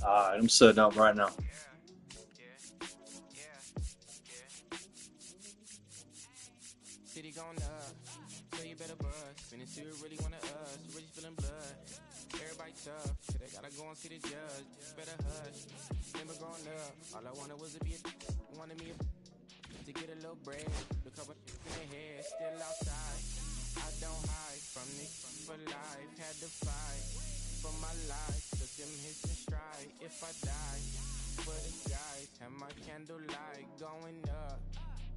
Alright, I'm setting up right now. City going up, so you better buzz. Finish you really wanna us, you really feeling blood. Everybody tough, so they gotta go and see the judge. Better hush, remember growing up, all I wanted was to be wanted me to get a little bread. The couple in their head, still outside. I don't hide from this for life, had to fight for my life. Took them hits in stride, if I die, for the guys, have my candlelight going up.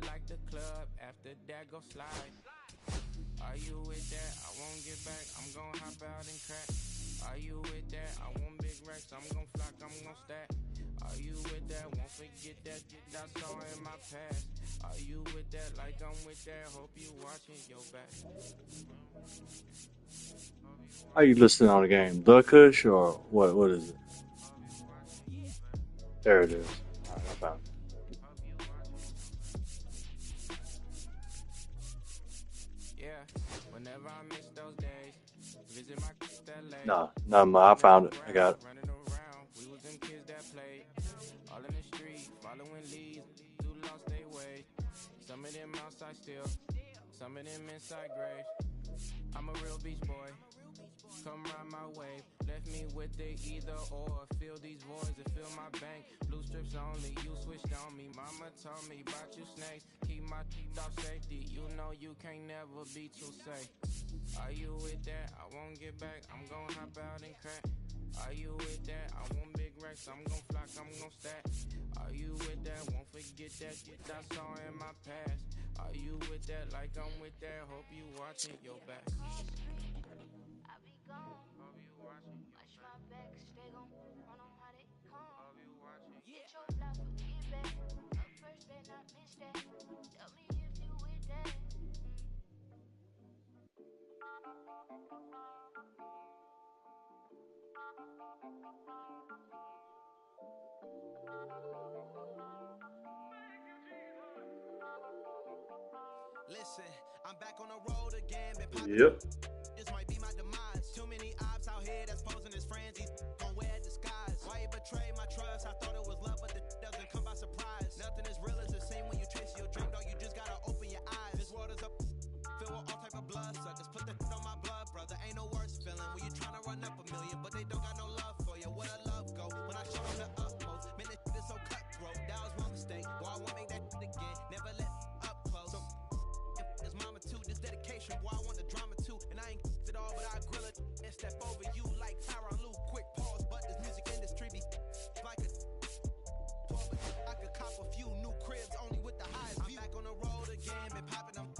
Like the club, after that go slide. Are you with that? I won't get back, I'm gon' hop out and crack. Are you with that? I want big racks, I'm gon' flock, I'm gon' stack. Are you with that? Won't forget that I saw in my past. Are you with that? Like I'm with that, hope you watching your back. Are you listening on the game? The Kush or what is it? There it is. Alright, I found it. Yeah, whenever I miss those days, visit my LA. No, I found it. I got it. Running around, we was them kids that played. All in the street, following leads, who lost their way. Some of them outside still, some of them inside graves. I'm a real beach boy, come ride my wave. Left me with the either or, fill these voids and fill my bank. Blue strips only, you switched on me. Mama told me about you snakes, keep my teeth off safety. You know you can't never be too safe. Are you with that? I won't get back, I'm gon' hop out and crack. Are you with that? I want big racks, I'm gon' flock, I'm gon' stack. Are you with that? Won't forget that I saw in my past. Are you with that? Like I'm with that, hope you watching your back. Listen, I'm back on the road again. Yep. This might be my demise. Too many ops out here that's posing as friends. These gon' wear disguise. Why you betray my trust? I thought it was love, but it doesn't come by surprise. Nothing as real as the same when you chase your dream, dog. You just gotta open your eyes. This world is up, filled with all type of blood suckers. Put the on my blood, brother. Ain't no worse feeling when you tryna run up a million, but they don't got no love for you. Where the love go? When I show them the utmost, man, this is so cutthroat. That was one mistake. Boy, I won't make that again. Never let up close. So, his mama too, this dedication, boy, I want the drama too. And I ain't it all, but I grill it and step over you like Tyron Lue. Quick pause, but this music industry be like a 12. I could cop a few new cribs only with the highest view. I'm back on the road again, been popping them.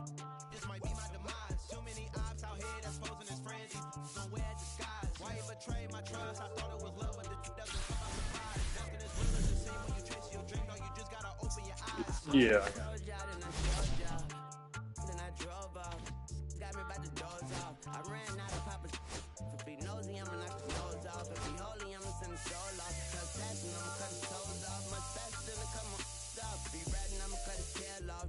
This might be my demise. Too many ops out here that's posing as friends. These gon' wear disguise. Why you betray my trust? I thought it was love, but it doesn't come by surprise. Nothing is real as the same when you chase your dream, dog. You just gotta open your eyes. Yeah. Got me by the doors off. I ran out of poppers. For be nosy, I'ma knock the nose off. If be holy, I'ma send the soul off. Assassin, I'ma cut his toes off. Much faster than come on off. Be ratting, I'ma cut his tail off.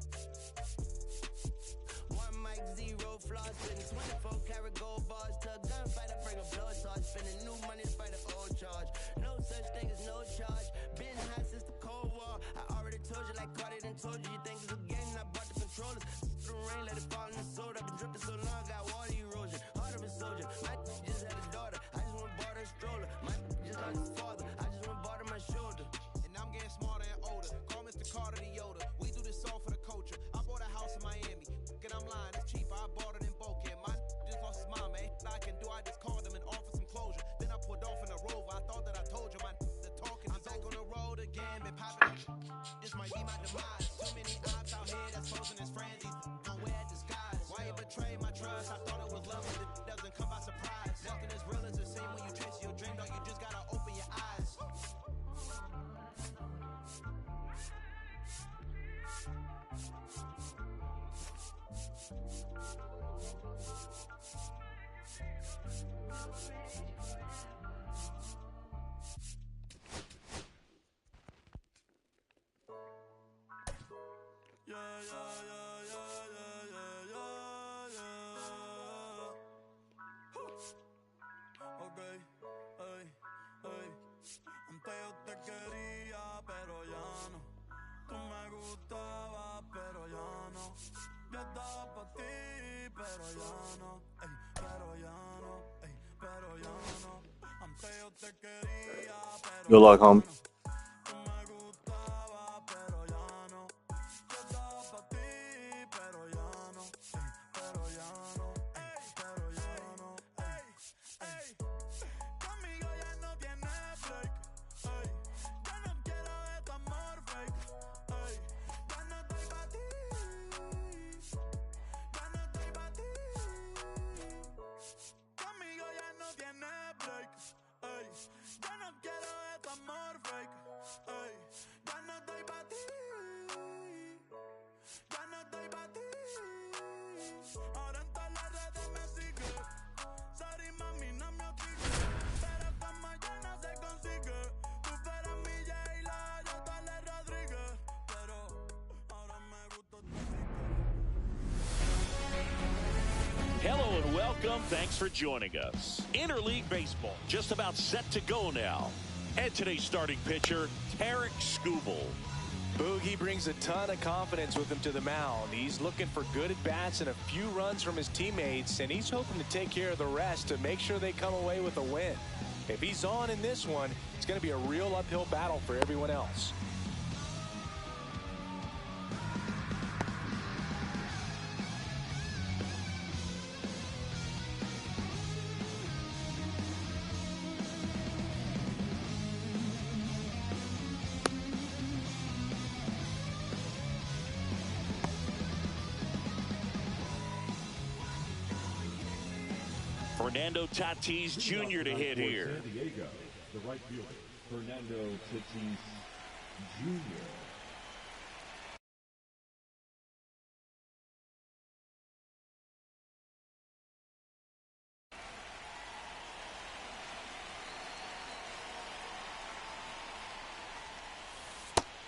One mic, zero flaws. Spinning 24 karat gold bars. To a gunfight, I bring a blow charge. Spending new money to fight an old charge. No such thing as no charge. Been high since the Cold War. I already told you like Cardi done told you. You think it's a game? I bought the controllers. The rain, let it fall in the soda. I've been dripping so long, got water erosion. Heart of a soldier. My just had a daughter. I just went bought her a stroller. My just like his father. I just went bought her my shoulder. And I'm getting smarter and older. Call Mr. Carter the Yoda. We do this all for the culture. I bought a house in Miami. And I'm lying, it's cheaper. I bought it in Boca. My just lost his mom, man. I can do, I just called him and offered some closure. Then I pulled off in a Rover. I thought that I told you my the talking. I'm back on the road again, been popping. This might be my demise. Too many ops out here that's posing as friends. These gon' wear disguise. Why you betray my trust? I thought it was love, but it doesn't come by surprise. Nothing as real as the same when you chase your dream, dog. You just gotta open your eyes. gustaba, pero ya no. Yo estaba pa' ti, pero ya no. Ey, pero ya no. Ey, pero ya no. Antes yo te quería, pero Good luck, home. tú me gustaba, pero ya no. Yo estaba pa' ti, pero ya no. Ey, pero ya no. Ey, pero ya no. Ey, ey. Conmigo ya no tienes break. Ey, ya no quiero este amor fake. Ey, ya no estoy pa' ti. Ya no estoy pa' ti. Conmigo ya no tienes break. Ey, ya no quiero este amor fake. Ey, ya no estoy pa' ti. Ya no estoy pa' ti. Ahora en todas las redes me sigue. Sorry mami, no me obligue. Pero como ya no se consigue. Tú fueras mi J-Lo, yo Dale Rodríguez. Pero ahora me gusta tu Hello and welcome. Thanks for joining us. Interleague Baseball just about set to go now. And today's starting pitcher, Tarek Skubal. Boogie brings a ton of confidence with him to the mound. He's looking for good at-bats and a few runs from his teammates, and he's hoping to take care of the rest to make sure they come away with a win. If he's on in this one, it's going to be a real uphill battle for everyone else. Fernando Tatis Jr. to hit here. San Diego, the right fielder, Fernando Tatis Jr.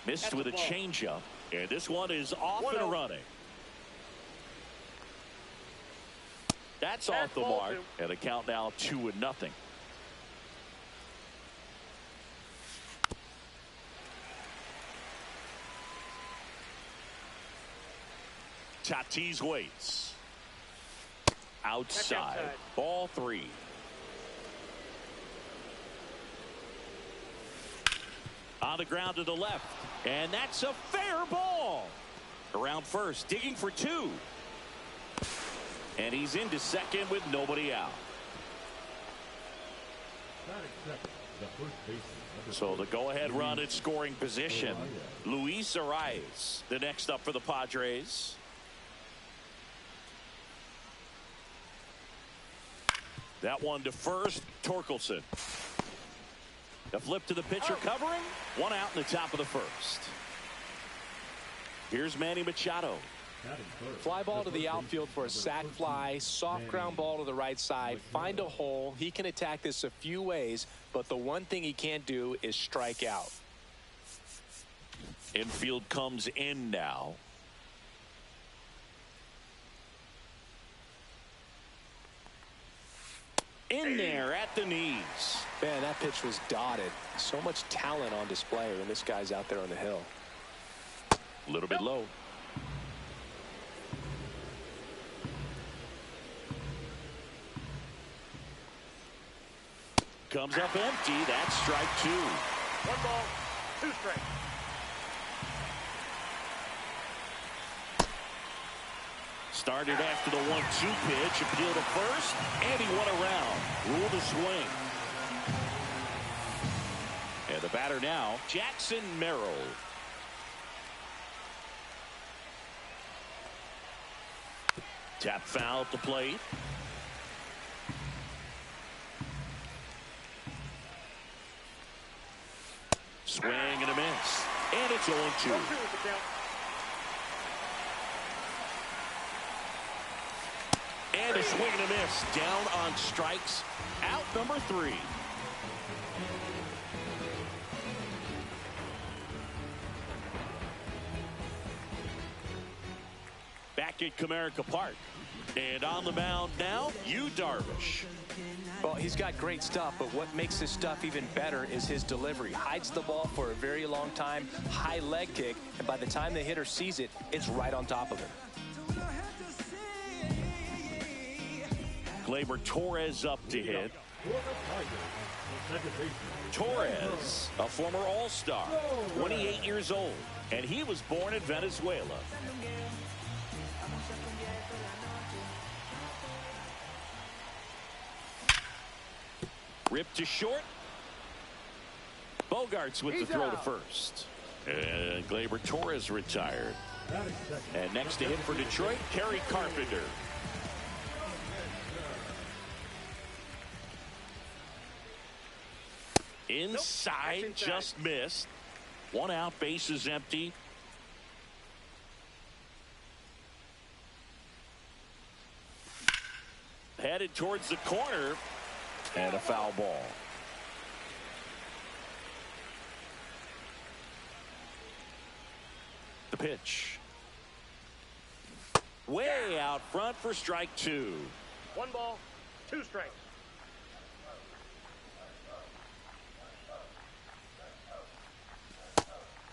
Missed with a changeup, and this one is off and running. That's off the mark, and the count now 2-0. Tatis waits. Outside. Ball 3. On the ground to the left, and that's a fair ball. Around first, digging for 2. And he's into second with nobody out. So the go-ahead run at scoring position. Luis Arias, the next up for the Padres. That one to first, Torkelson. The flip to the pitcher covering. One out in the top of the first. Here's Manny Machado. Fly ball to the outfield for a sac fly. Soft ground ball to the right side. Find a hole. He can attack this a few ways, but the one thing he can't do is strike out. Infield comes in now. In there at the knees. Man, that pitch was dotted. So much talent on display when this guy's out there on the hill. A little bit low. Comes up empty. That's strike 2. 1 ball, 2 strikes. Started after the 1-2 pitch. Appeal to first, and he went around. Ruled a swing. And the batter now, Jackson Merrill. Tap foul at the plate. Swing and a miss. And it's 0-2. And a swing and a miss. Down on strikes. Out number 3. Back at Comerica Park. And on the mound now, Yu Darvish. Well, he's got great stuff, but what makes his stuff even better is his delivery. Hides the ball for a very long time, high leg kick, and by the time the hitter sees it, it's right on top of him. Gleyber Torres up to hit. Torres, a former All-Star, 28 years old, and he was born in Venezuela. Ripped to short. Bogarts with the throw to first. And Gleyber Torres retired. And next to hit for Detroit, Kerry Carpenter. Inside, just missed. One out, base is empty. Headed towards the corner. And a foul ball. The pitch. Way out front for strike two. 1 ball, 2 strikes.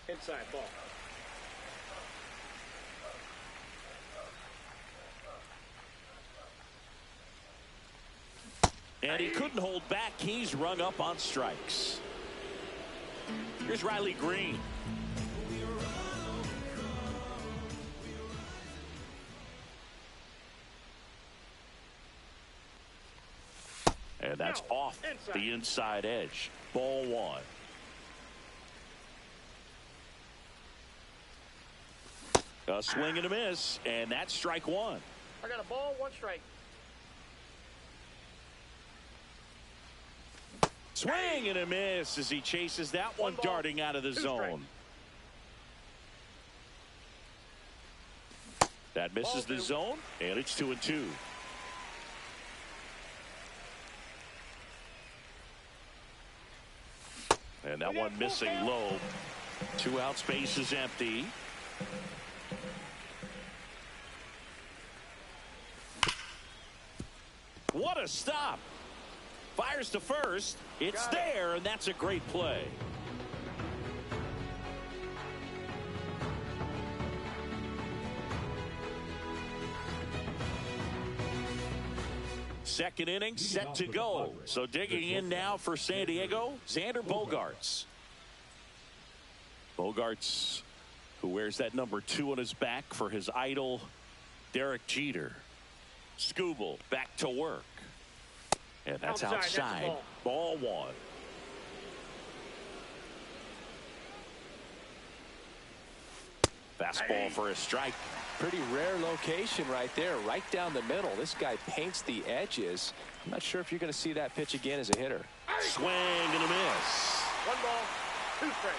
Inside ball. And he couldn't hold back. He's rung up on strikes. Here's Riley Green. And that's off the inside edge. Ball one. A swing and a miss, and that's strike one. I got a ball, 1 strike. Swing and a miss as he chases that one darting out of the zone. That misses the zone, and it's 2-2. And that one missing low. 2 outs, base is empty. What a stop. Fires to first. It's there, and that's a great play. Second inning set to go. So digging in now for San Diego, Xander Bogaerts. Bogaerts, who wears that number 2 on his back for his idol, Derek Jeter. Skubal back to work. And that's outside. Ball one. Fastball for a strike. Pretty rare location right there, right down the middle. This guy paints the edges. I'm not sure if you're going to see that pitch again as a hitter. Swing and a miss. 1 ball, 2 strikes.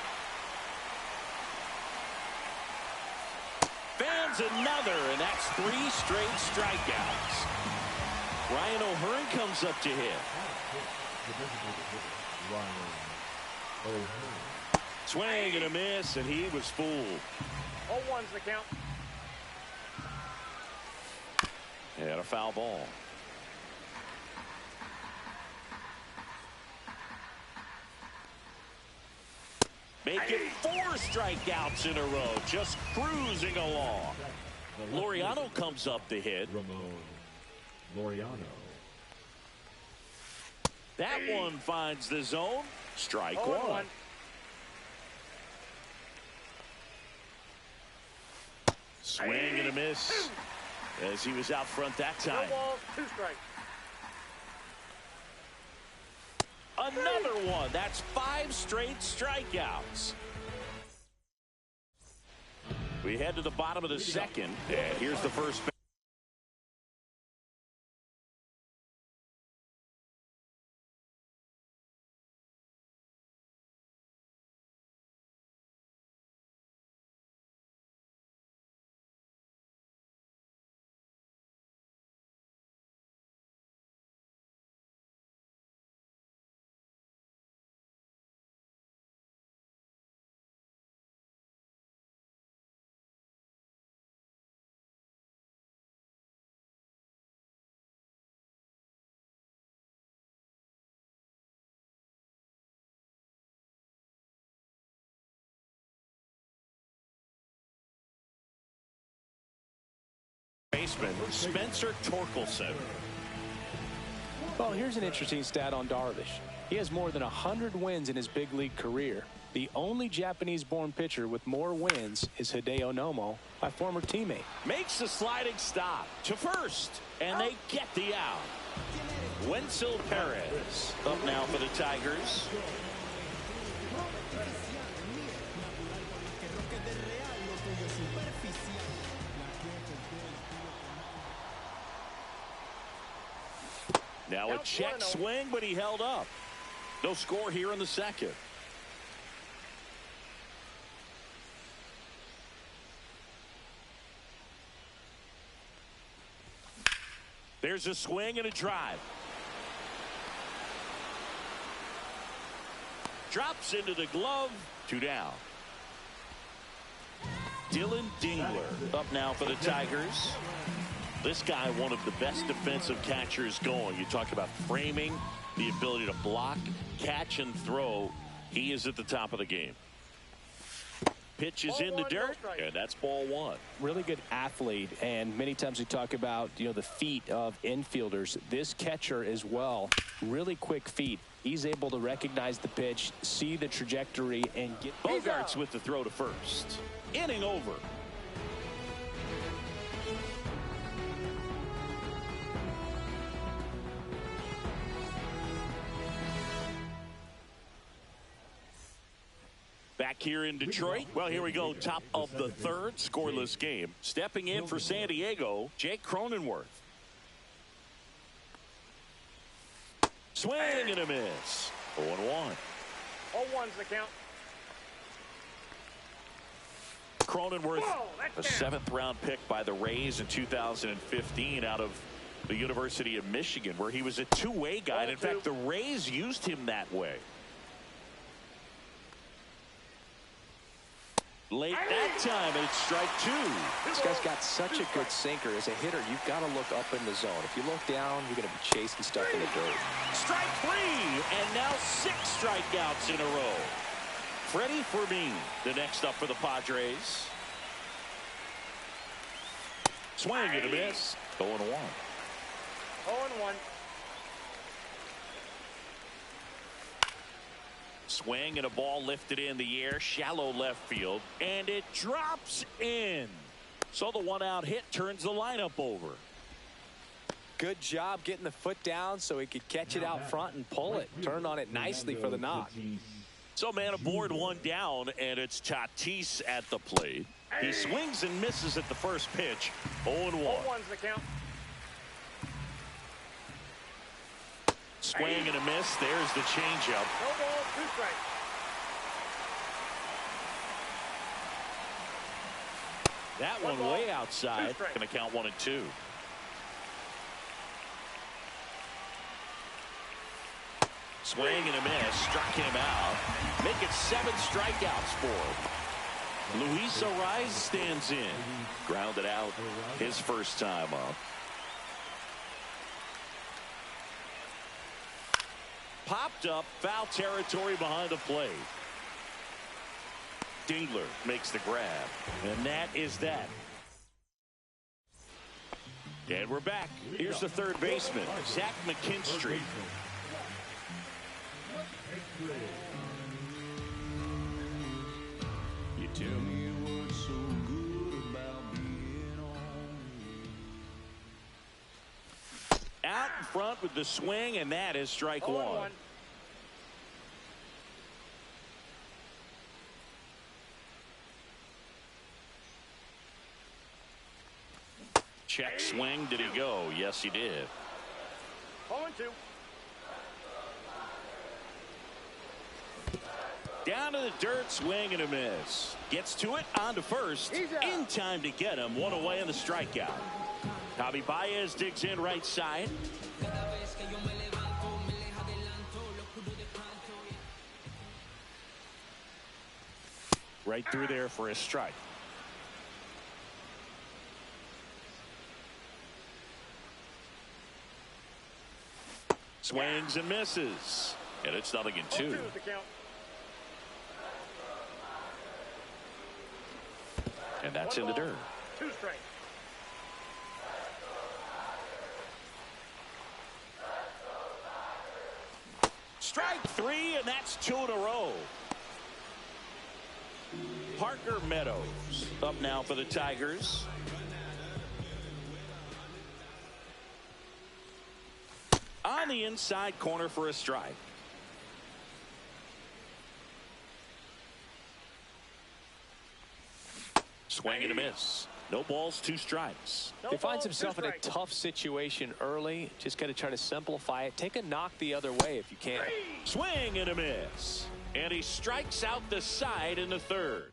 Fans another, and that's 3 straight strikeouts. Ryan O'Hearn comes up to hit. Swing and a miss, and he was fooled. 0-1's the count. And a foul ball. Making 4 strikeouts in a row, just cruising along. Laureano comes up to hit. Laureano. That one finds the zone. Strike 1. Swing and a miss as he was out front that time. 1 ball, 2 strikes. Another one. That's 5 straight strikeouts. We head to the bottom of the second, and here's the first baseman, Spencer Torkelson. Well, here's an interesting stat on Darvish. He has more than 100 wins in his big league career. The only Japanese-born pitcher with more wins is Hideo Nomo, my former teammate. Makes the sliding stop to first, and they get the out. Wenzel Perez up now for the Tigers. Now a check swing, but he held up. No score here in the second. There's a swing and a drive. Drops into the glove. 2 down. Dylan Dingler up now for the Tigers. This guy, one of the best defensive catchers going. You talk about framing, the ability to block, catch, and throw. He is at the top of the game. Pitch is in the dirt, and that's ball 1. Really good athlete, and many times we talk about, the feet of infielders. This catcher as well, really quick feet. He's able to recognize the pitch, see the trajectory, and get... Bogarts with the throw to first. Inning over. Back here in Detroit. Well, here we go. Top of the third. Scoreless game. Stepping in for San Diego, Jake Cronenworth. Swing and a miss. 0-1. 0-1's the count. Cronenworth, a 7th-round pick by the Rays in 2015 out of the University of Michigan, where he was a two-way guy. And in fact, the Rays used him that way. Late that time, and it's strike 2. This guy's got such a good sinker. As a hitter, you've got to look up in the zone. If you look down, you're going to be chasing stuff in the dirt. Strike 3, and now 6 strikeouts in a row. Freddie Fermin, the next up for the Padres. Swing and a miss. 0-1. 0-1. Swing and a ball lifted in the air, shallow left field, and it drops in. So the 1-out hit turns the lineup over. Good job getting the foot down so he could catch it out front and pull it. Turned on it nicely for the knock. So man aboard, 1 down, and it's Tatis at the plate. He swings and misses at the first pitch. 0-1. 0-1's the count. Swing and a miss. There's the changeup. No ball, 2 strikes. That one way outside. Going to count 1 and 2. Swing and a miss. Struck him out. Make it 7 strikeouts for him. Luis Ariz stands in. Grounded out his first time up. Popped up, foul territory behind the plate. Dingler makes the grab, and that is that. And we're back. Here's the third baseman, Zach McKinstry. You tell me what's so good about being on. Out in front with the swing, and that is strike 1. Check swing. Did he go? Yes, he did. 0-2. Down to the dirt, swing and a miss. Gets to it, on to first. In time to get him. 1 away on the strikeout. Javi Baez digs in right side. Right through there for a strike. Swings and misses. And it's 0-2. And that's in the dirt. 2 strikes. Strike three, and that's 2 in a row. Parker Meadows up now for the Tigers. On the inside corner for a strike. Swing and a miss. No balls, 2 strikes. He finds himself in a tough situation early. Just got to try to simplify it. Take a knock the other way if you can. Swing and a miss. And he strikes out the side in the 3rd.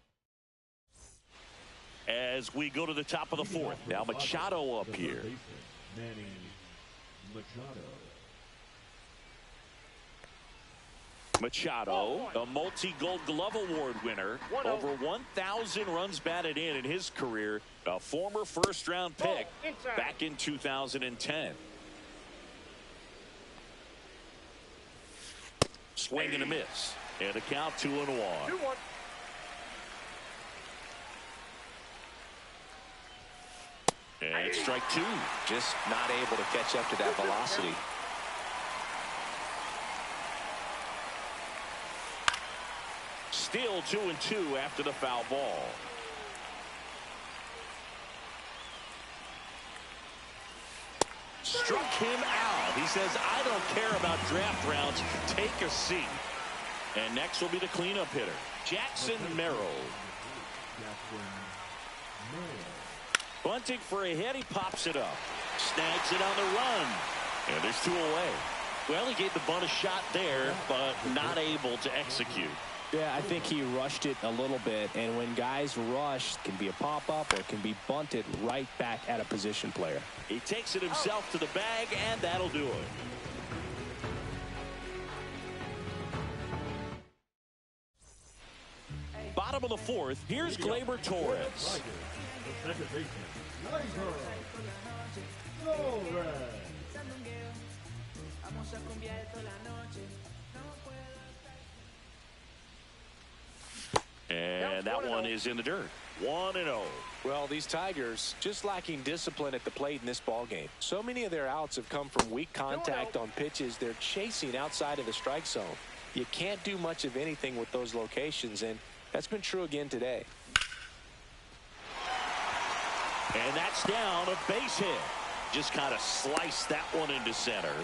As we go to the top of the 4th. Now Machado up here. Manny Machado. Machado, a multi-Gold Glove Award winner, over 1,000 runs batted in his career, a former first-round pick back in 2010. Swing and a miss, and a count 2-1. 2-1. And strike 2. Just not able to catch up to that velocity. Still 2-2 after the foul ball. Struck him out. He says, I don't care about draft rounds. Take a seat. And next will be the cleanup hitter, Jackson Merrill. Bunting for a hit. He pops it up. Snags it on the run. And there's 2 away. Well, he gave the bunt a shot there, but not able to execute. Yeah, I think he rushed it a little bit, and when guys rush, it can be a pop-up or it can be bunted right back at a position player. He takes it himself to the bag, and that'll do it. Bottom of the 4th, here's Gleyber Torres. And that one is in the dirt. 1-0. Well, these Tigers just lacking discipline at the plate in this ball game. So many of their outs have come from weak contact on pitches they're chasing outside of the strike zone. You can't do much of anything with those locations, and that's been true again today. And that's down, a base hit. Just kind of sliced that one into center.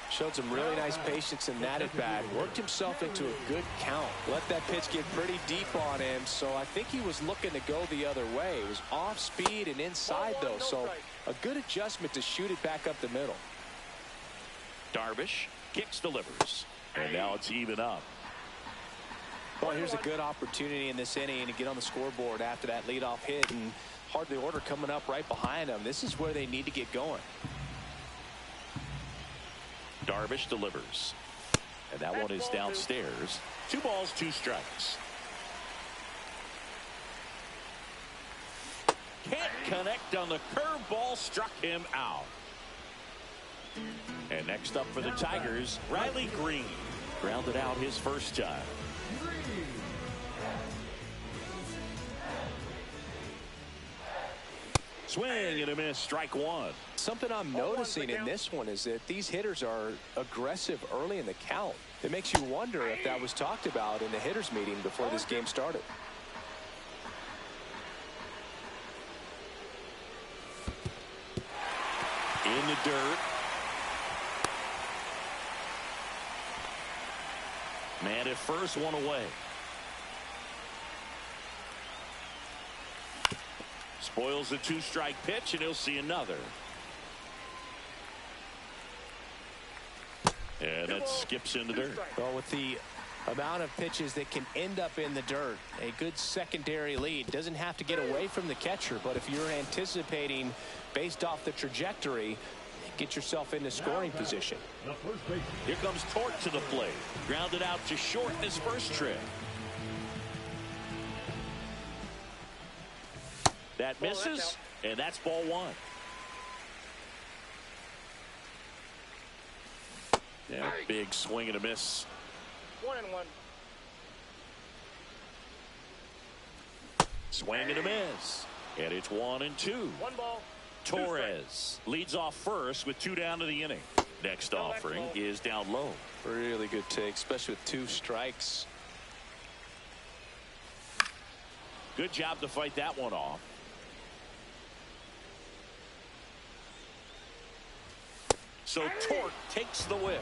Showed some really nice patience in that at bat. Worked himself into a good count. Let that pitch get pretty deep on him, so I think he was looking to go the other way. It was off speed and inside, though, so a good adjustment to shoot it back up the middle. Darvish kicks, delivers, and now it's even up. Well, here's a good opportunity in this inning to get on the scoreboard after that leadoff hit, and hardly order coming up right behind them. This is where they need to get going. Darvish delivers, and that one is downstairs. 2 balls, 2 strikes. Can't connect on the curveball, struck him out. And next up for the Tigers, Riley Green. Grounded out his first time. Swing and a miss, strike 1. Something I'm noticing in this one is that these hitters are aggressive early in the count. It makes you wonder if that was talked about in the hitters meeting before this game started. In the dirt. Man at first, 1 away. Spoils the 2-strike pitch, and he'll see another. And that skips in the dirt. Well, with the amount of pitches that can end up in the dirt, a good secondary lead doesn't have to get away from the catcher, but if you're anticipating based off the trajectory, get yourself into scoring position. Here comes Torque to the plate. Grounded out to short this first trip. That misses, and that's ball 1. Yeah, big swing and a miss. 1-1. Swing and a miss. And it's 1-2. 1 ball. Torres leads off first with 2 down to the inning. Next offering is down low. Really good take, especially with 2 strikes. Good job to fight that one off. So Torque takes the whip.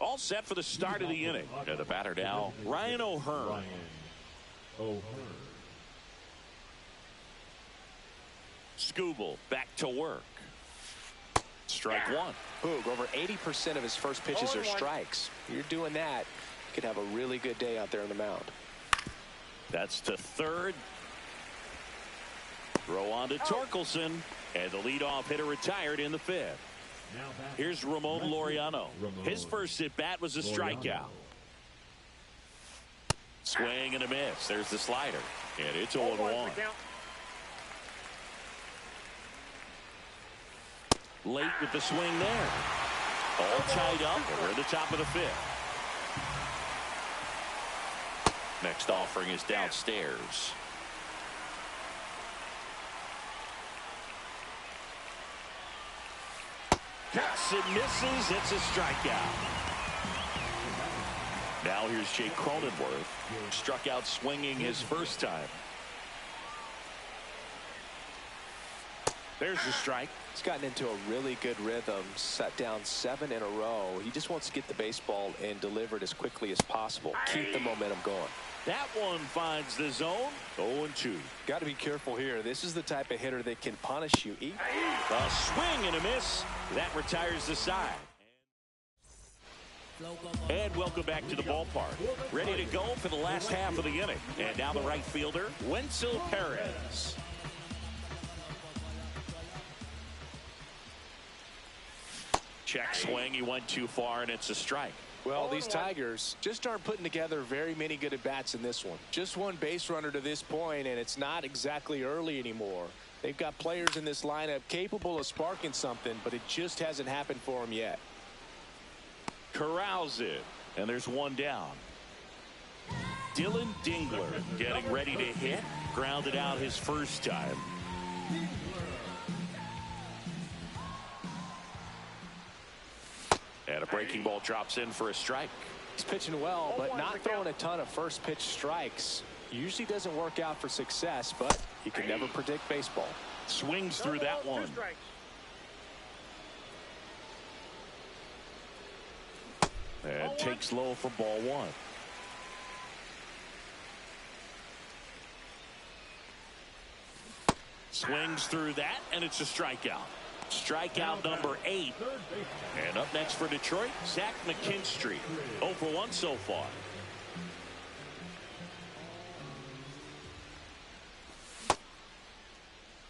All set for the start of the inning. And the batter now, Ryan O'Hearn. Scooble back to work. Strike one. Boog, over 80% of his first pitches are strikes. You're doing that, you could have a really good day out there on the mound. That's to third. Throw on to Torkelson. And the leadoff hitter retired in the 5th. Here's Ramon Laureano. His first at-bat was a strikeout. Swing and a miss. There's the slider. And it's 0-1. Late with the swing there. All tied up. We're at the top of the 5th. Next offering is downstairs. Cuts and misses. It's a strikeout. Now here's Jake Cronenworth. Struck out swinging his first time. There's the strike. He's gotten into a really good rhythm. Set down 7 in a row. He just wants to get the baseball and deliver it as quickly as possible. Keep the momentum going. That one finds the zone. 0-2. Got to be careful here. This is the type of hitter that can punish you. A swing and a miss. That retires the side. And welcome back to the ballpark. Ready to go for the last half of the inning. And now the right fielder, Wenzel Perez. Check swing. He went too far, and it's a strike. Well, these Tigers just aren't putting together very many good at-bats in this one. Just one base runner to this point, and it's not exactly early anymore. They've got players in this lineup capable of sparking something, but it just hasn't happened for them yet. Corrals it, and there's one down. Dylan Dingler getting ready to hit. Grounded out his first time. And a breaking ball drops in for a strike. He's pitching well, but not throwing a ton of first pitch strikes. Usually doesn't work out for success, but you can never predict baseball. Swings through that one. And takes low for ball one. Swings through that, and it's a strikeout. Strikeout number 8. And up next for Detroit, Zach McKinstry. 0 for 1 so far.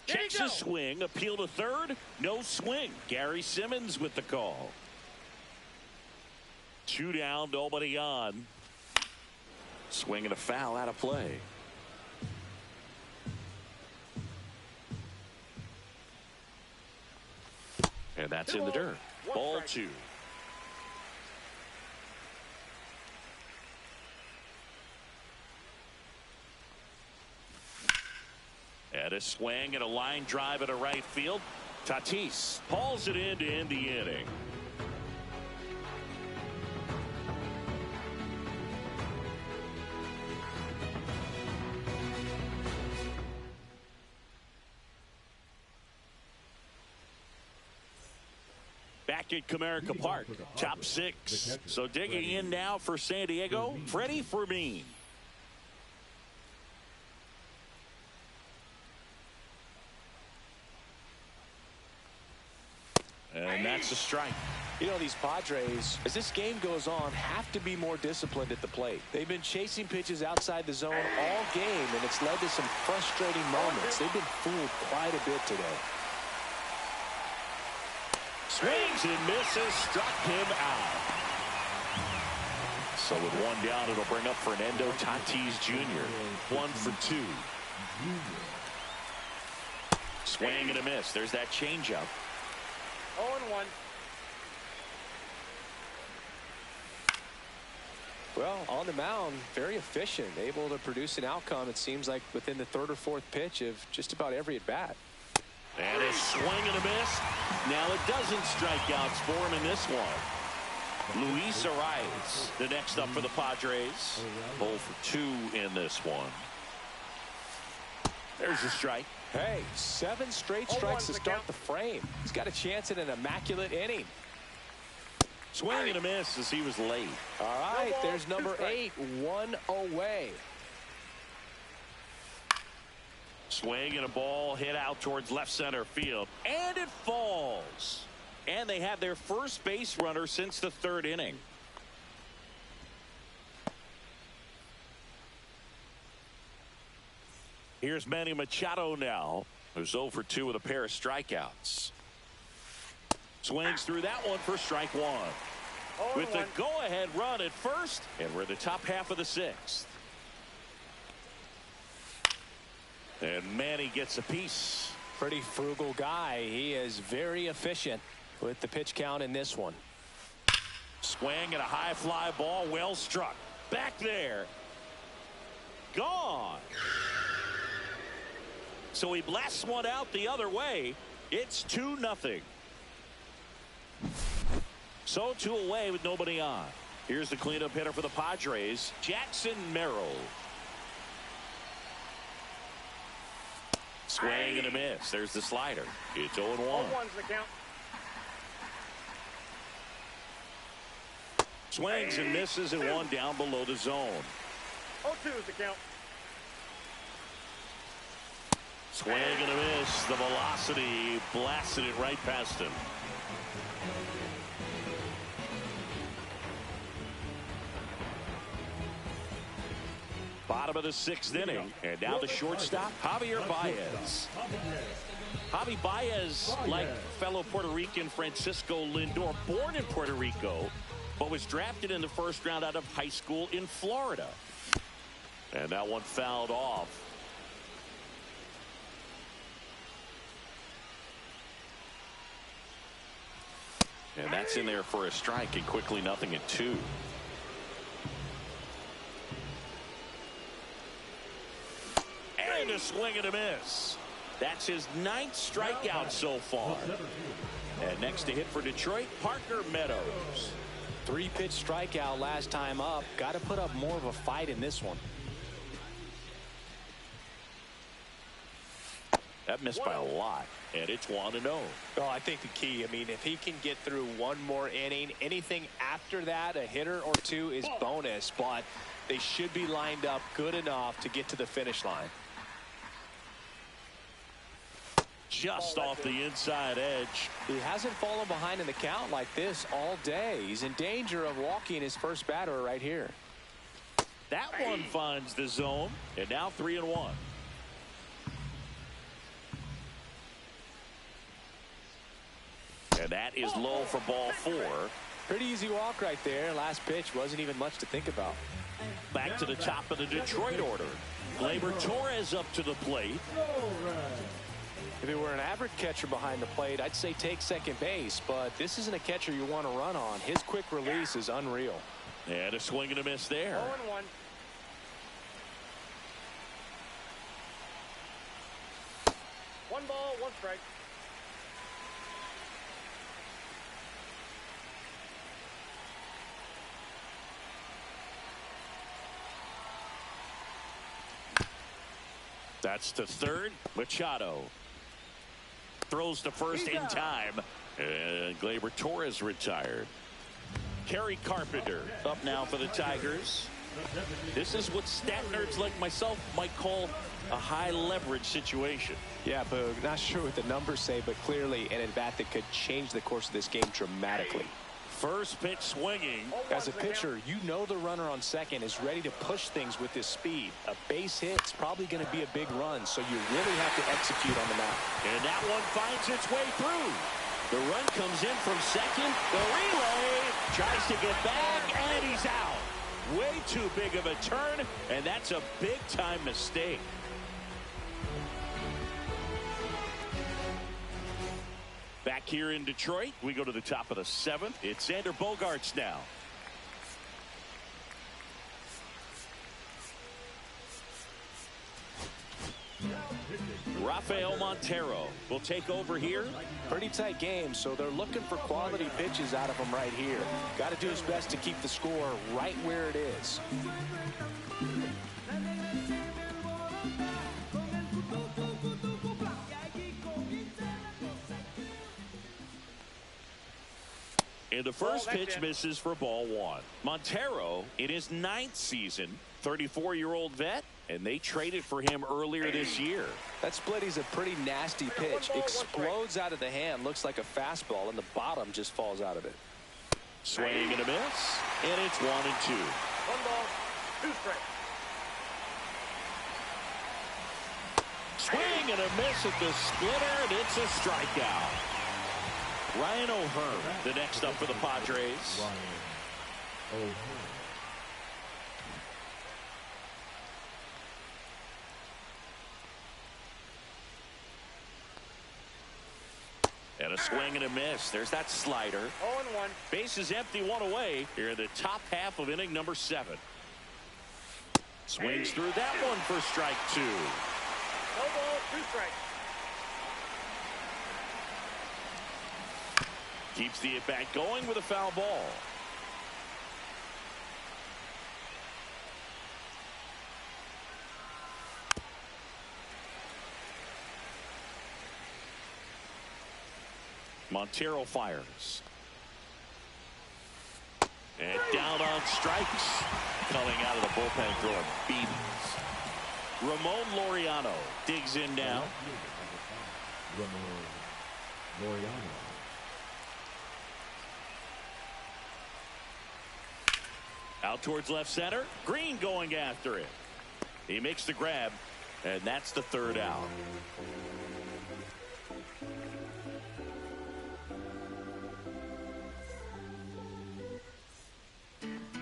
Checks a swing, appeal to third, no swing. Gary Simmons with the call. 2 down, nobody on. Swing and a foul out of play. And that's in the dirt. Ball 2. And a swing and a line drive at a right field. Tatis hauls it in to end the inning. Back at Comerica Park, top 6. So digging in now for San Diego, Freddie Fermin. And that's a strike. You know, these Padres, as this game goes on, have to be more disciplined at the plate. They've been chasing pitches outside the zone all game, and it's led to some frustrating moments. They've been fooled quite a bit today. Swings and misses, struck him out. So with 1 down, it'll bring up Fernando Tatis Jr. 1 for 2. Swing and a miss. There's that changeup. 0-1. Well, on the mound, very efficient, able to produce an outcome, it seems like, within the 3rd or 4th pitch of just about every at-bat. And a swing and a miss. Now a dozen strikeouts for him in this one. Luis Arias, the next up for the Padres. 0 for 2 in this one. There's a strike. Hey, 7 straight strikes to start the frame. He's got a chance at an immaculate inning. Swing and a miss as he was late. All right, there's number 8, 1 away. Swing and a ball hit out towards left center field. And it falls. And they have their first base runner since the 3rd inning. Here's Manny Machado now, who's 0 for 2 with a pair of strikeouts. Swings through that one for strike 1. With the go-ahead run at first, and we're in the top half of the 6th. And Manny gets a piece. Pretty frugal guy. He is very efficient with the pitch count in this one. Swing and a high fly ball, well struck. Back there. Gone. So he blasts one out the other way. It's 2-0. So 2 away with nobody on. Here's the cleanup hitter for the Padres, Jackson Merrill. Swing and a miss. There's the slider. It's 0-1. 0-1's the count. Swings and misses and 1 down below the zone. 0-2 is the count. Swing and a miss. The velocity blasted it right past him. Bottom of the 6th inning, and now the shortstop, Javier Baez. Javi Baez, like fellow Puerto Rican Francisco Lindor, born in Puerto Rico, but was drafted in the 1st round out of high school in Florida. And that one fouled off. And that's in there for a strike, and quickly 0-2. And a swing and a miss. That's his 9th strikeout so far. And next to hit for Detroit, Parker Meadows. 3-pitch strikeout last time up. Got to put up more of a fight in this one. That missed by a lot, and it's 1-0. Well, I think the key, I mean, if he can get through one more inning, anything after that, a hitter or 2 is bonus, but they should be lined up good enough to get to the finish line. Just off the inside edge. He hasn't fallen behind in the count like this all day. He's in danger of walking his first batter right here. That one finds the zone, and now 3-1. And that is low for ball 4. Pretty easy walk right there. Last pitch wasn't even much to think about. Back to the top of the Detroit order. Gleyber Torres up to the plate. If it were an average catcher behind the plate, I'd say take second base, but this isn't a catcher you want to run on. His quick release is unreal. And a swing and a miss there. 0-1. One ball, 1 strike. That's to 3rd. Machado throws to 1st in time, and Gleyber Torres retired. Kerry Carpenter up now for the Tigers. This is what stat nerds like myself might call a high leverage situation. Yeah, Boog, not sure what the numbers say, but clearly an at-bat that could change the course of this game dramatically. First pitch swinging. As a pitcher, you know the runner on second is ready to push things with his speed. A base hit's probably going to be a big run, so you really have to execute on the mound. And that one finds its way through. The run comes in from second. The relay tries to get back, and he's out. Way too big of a turn, and that's a big-time mistake. Back here in Detroit, we go to the top of the 7th. It's Xander Bogaerts now. Rafael Montero will take over here. Pretty tight game, so they're looking for quality pitches out of him right here. Got to do his best to keep the score right where it is. And the first pitch misses for ball one. Montero in his 9th season, 34-year-old vet, and they traded for him earlier this year. That splitty's a pretty nasty pitch. Explodes out of the hand, looks like a fastball, and the bottom just falls out of it. Swing and a miss, and it's 1-2. 1 ball, 2 strikes. Swing and a miss at the splitter, and it's a strikeout. Ryan O'Hearn, the next up for the Padres. Ryan O'Hearn. And a swing and a miss. There's that slider. 0-1. Bases empty, 1 away here in the top half of inning number 7. Swings through that one for strike 2. No ball, 2 strikes. Keeps the at-bat going with a foul ball. Montero fires. And down on strikes. Coming out of the bullpen throwing beatings. Ramon Laureano digs in now. Ramon Laureano. Out towards left center. Green going after it. He makes the grab, and that's the 3rd out.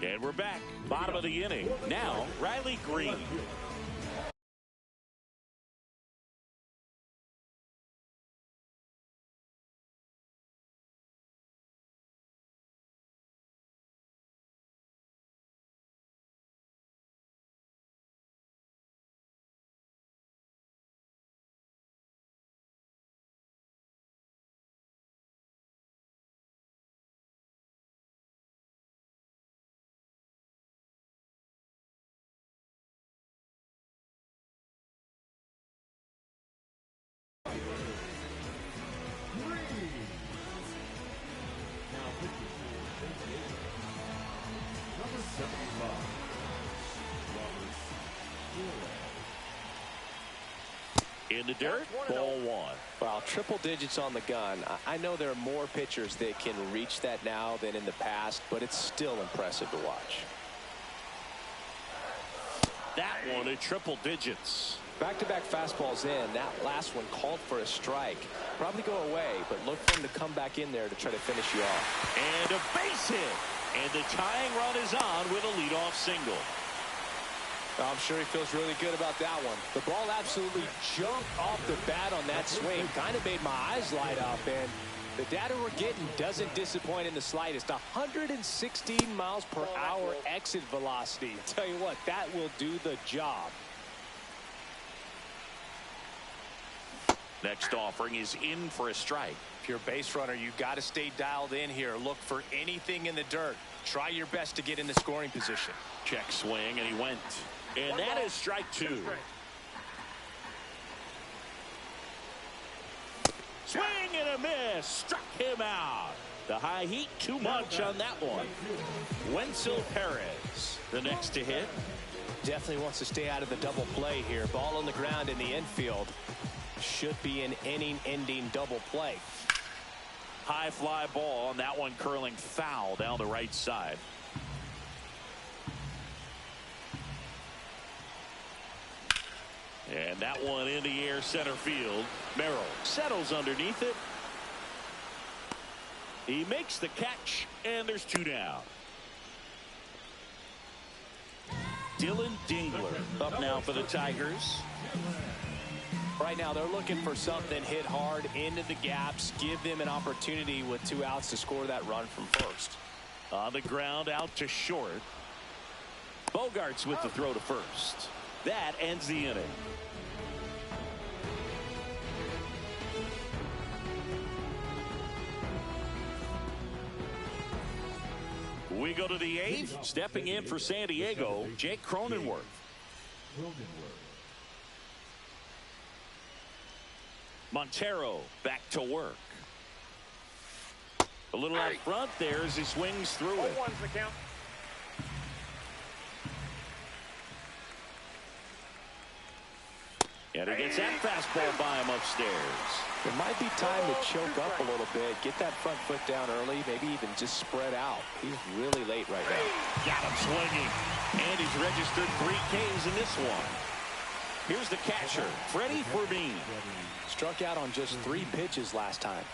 And we're back. Bottom of the inning. Now, Riley Green. In the dirt, ball 1. Wow, triple digits on the gun. I know there are more pitchers that can reach that now than in the past, but it's still impressive to watch. That one at triple digits. Back-to-back fastballs in. That last one called for a strike. Probably go away, but look for him to come back in there to try to finish you off. And a base hit. And the tying run is on with a leadoff single. I'm sure he feels really good about that one. The ball absolutely jumped off the bat on that swing. Kind of made my eyes light up. And the data we're getting doesn't disappoint in the slightest. 116 miles per hour exit velocity. Tell you what, that will do the job. Next offering is in for a strike. If you're a base runner, you got to stay dialed in here. Look for anything in the dirt. Try your best to get in the scoring position. Check swing, and he went. And that is strike 2. Swing and a miss. Struck him out. The high heat, too much on that one. Wenzel Perez, the next to hit. Definitely wants to stay out of the double play here. Ball on the ground in the infield. Should be an inning-ending double play. High fly ball, and that one curling foul down the right side. And that one in the air center field. Merrill settles underneath it. He makes the catch, and there's 2 down. Dylan Dingler up now for the Tigers. Right now they're looking for something hit hard into the gaps, give them an opportunity with 2 outs to score that run from first. On the ground, out to short. Bogarts with the throw to first. That ends the inning. We go to the 8th. Stepping in for San Diego, Jake Cronenworth. Montero back to work. A little out front there as he swings through it. 0-1's the count. And he gets that fastball by him upstairs. It might be time to choke up a little bit, get that front foot down early, maybe even just spread out. He's really late right now. Got him swinging. And he's registered 3 Ks in this one. Here's the catcher, Freddie Fermin. Struck out on just 3 pitches last time.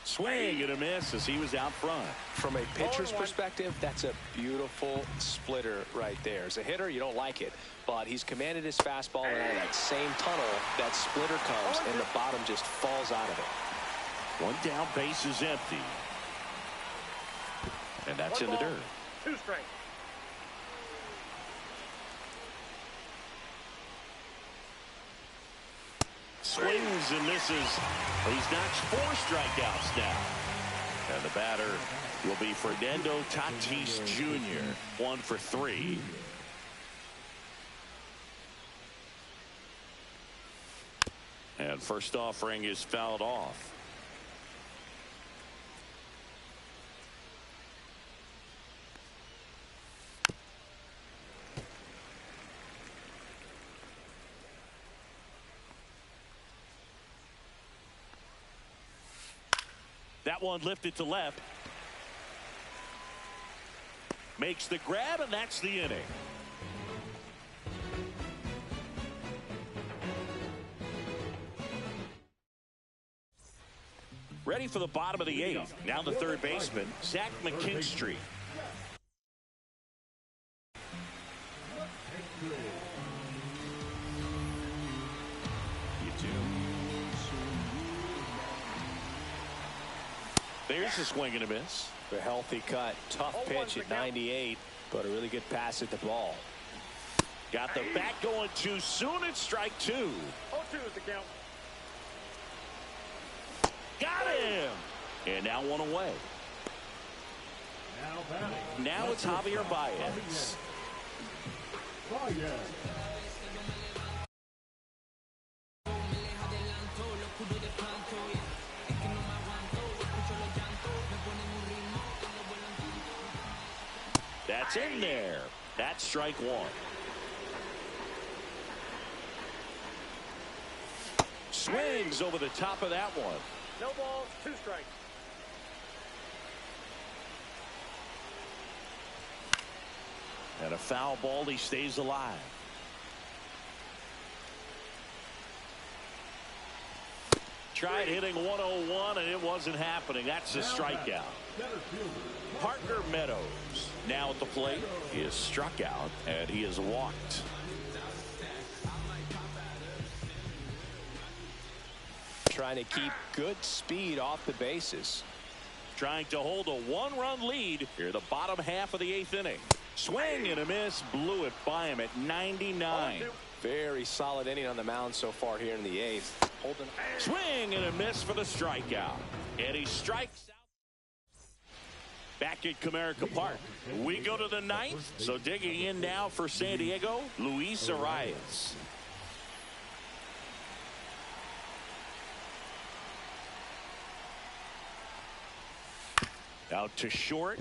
Swing and a miss as he was out front. From a pitcher's perspective, that's a beautiful splitter right there. As a hitter, you don't like it, but he's commanded his fastball, and out of that same tunnel, that splitter comes, and the bottom just falls out of it. 1 down, base is empty. And that's in the dirt. 2 strikes. Swings and misses. He's notched 4 strikeouts now. And the batter will be Fernando Tatis Jr. 1 for 3. And first offering is fouled off. That one lifted to left. Makes the grab, and that's the inning. Ready for the bottom of the 8th. Now the third baseman, Zach McKinstry. There's a swing and a miss. A healthy cut. Tough pitch at 98, but a really good pass at the ball. Got the bat going too soon. It's strike 2. 0-2 is the count. Got him. And now 1 away. Now it's Javier Baez. That's in there. That's strike 1. Swings over the top of that one. No balls, 2 strikes. And a foul ball. He stays alive. Tried hitting 101 and it wasn't happening. That's a strikeout. Parker Meadows now at the plate. He is struck out and he is walked. Trying to keep good speed off the bases. Trying to hold a 1-run lead here the bottom half of the 8th inning. Swing and a miss. Blew it by him at 99. Very solid inning on the mound so far here in the 8th. Holding. Swing and a miss for the strikeout. And he strikes out. Back at Comerica Park. We go to the 9th. So digging in now for San Diego, Luis Arias. Out to short,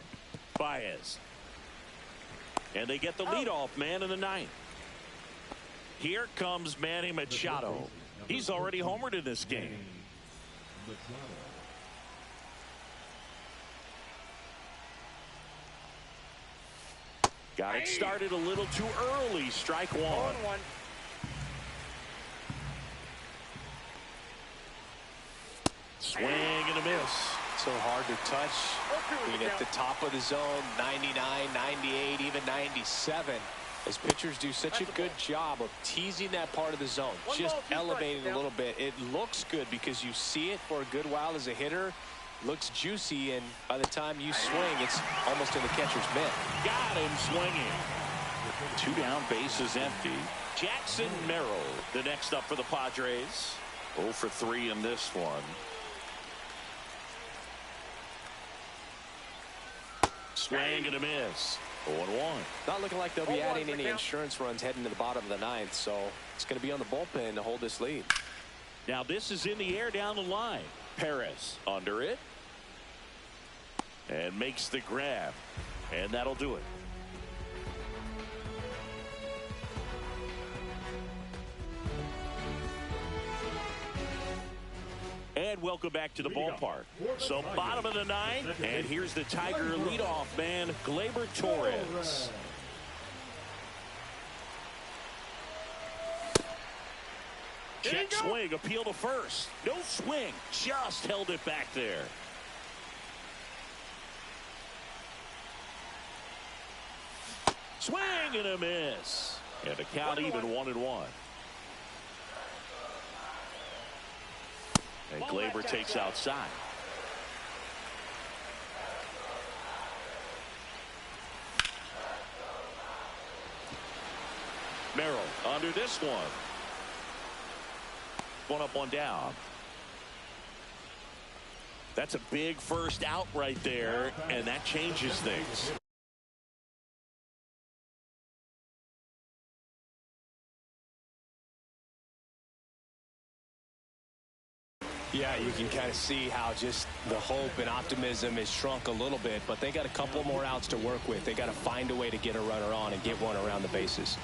Baez. And they get the leadoff man in the 9th. Here comes Manny Machado. He's already homered in this game. Got it started a little too early. Strike 1. 0-1. Swing and a miss. So hard to touch. Being at the top of the zone, 99, 98, even 97. As pitchers do such a good job of teasing that part of the zone, just elevating a little bit. It looks good because you see it for a good while as a hitter. Looks juicy, and by the time you swing, it's almost in the catcher's mitt. Got him swinging. 2 down, bases empty. Jackson Merrill, the next up for the Padres. 0 for 3 in this one. Swing and a miss. 0-1. Not looking like they'll be adding any insurance runs heading to the bottom of the ninth, so it's going to be on the bullpen to hold this lead. Now this is in the air down the line. Perez under it. And makes the grab. And that'll do it. And welcome back to the ballpark. So bottom of the ninth, and here's the Tiger leadoff man, Gleyber Torres. Check swing, appeal to first. No swing, just held it back there. Swing and a miss. And the count even 1-1. And Gleyber takes outside. Merrill under this one. One up, one down. That's a big first out right there, and that changes things. Yeah, you can kind of see how just the hope and optimism is shrunk a little bit, but they got a couple more outs to work with. They got to find a way to get a runner on and get one around the bases.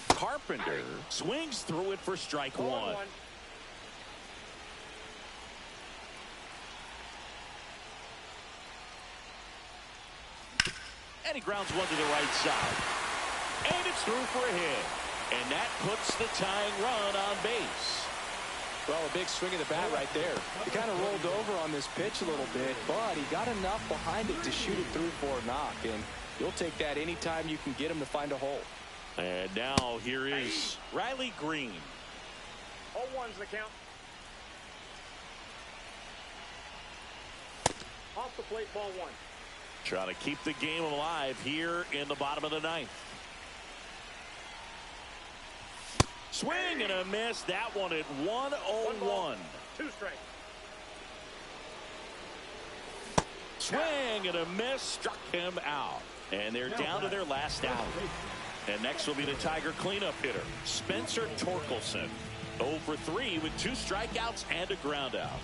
Carpenter swings through it for strike one. And he grounds one to the right side. And it's through for a hit. And that puts the tying run on base. Well, a big swing of the bat right there. He kind of rolled over on this pitch a little bit, but he got enough behind it to shoot it through for a knock. And you'll take that anytime you can get him to find a hole. And now here is Riley Green. 0-1's the count. Off the plate, ball one. Trying to keep the game alive here in the bottom of the ninth. Swing and a miss. That one at 1-0-1. Two strikes. Swing and a miss. Struck him out. And they're down to their last out. And next will be the Tiger cleanup hitter, Spencer Torkelson. 0 for 3 with 2 strikeouts and a ground out.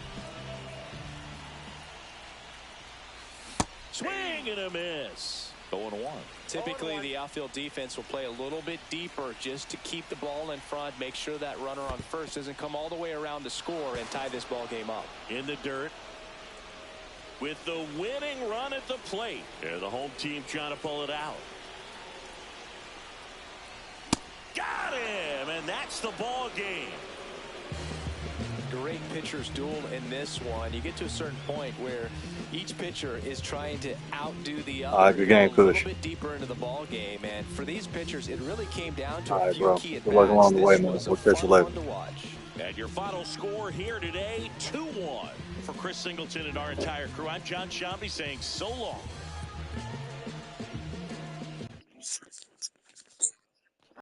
Swing and a miss. 0-1. Typically, the outfield defense will play a little bit deeper just to keep the ball in front, make sure that runner on first doesn't come all the way around to score and tie this ball game up. In the dirt with the winning run at the plate. Yeah, the home team trying to pull it out. Got him, and that's the ball game. Great pitchers duel in this one. You get to a certain point where each pitcher is trying to outdo the other. Good game, Kush. A little bit deeper into the ball game, and for these pitchers, it really came down to a few key at bats. Along the way, man. This We'll was catch you later. fun to watch. And your final score here today, 2-1. For Chris Singleton and our entire crew, I'm John Shambi saying so long.